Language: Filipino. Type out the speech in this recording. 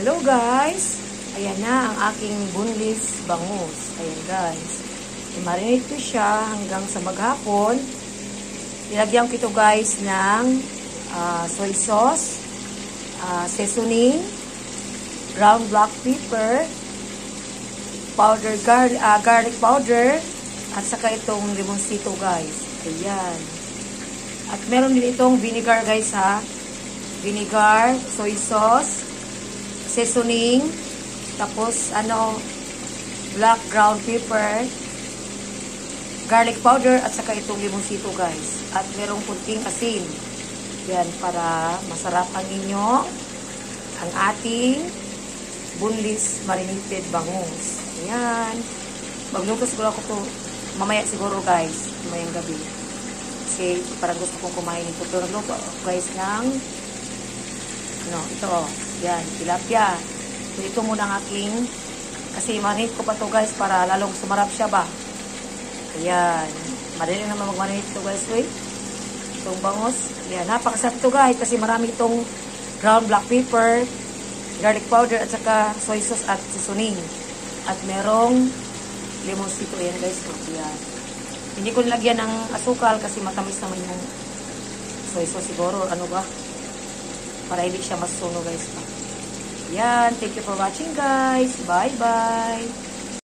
Hello guys! Ayan na ang aking boneless bangus. Ayan guys. I-marinate ko siya hanggang sa maghapon. Nilagyan ko ito guys ng soy sauce, seasoning, ground black pepper, powder garlic powder, at saka itong limonsito guys. Ayan. At meron din itong vinegar guys ha. Vinegar, soy sauce, seasoning, tapos black ground pepper, garlic powder, at saka itong limonsito guys. At merong kunting asin. Yan, para masarap ang ang ating boneless marinated bangus. Ayan. Magluto siguro ako to mamaya siguro guys, mamayang gabi. Kasi parang gusto kong kumain ito. Ito nagluto guys ng ito, yan, tilapia. So, ito muna ang aking, kasi marinate ko pa to guys para lalong sumarap siya ba. Ayan, madali naman mag-marinate ito guys, wait. Itong bangus, ayan, napakasarap ito guys, kasi marami itong ground black pepper, garlic powder, at saka soy sauce at seasoning. At merong limonsito, ayan guys, so, ayan. Hindi ko nilagyan ng asukal kasi matamis naman yung soy sauce siguro, para hindi siya masuno guys. Yan, thank you for watching guys. Bye bye.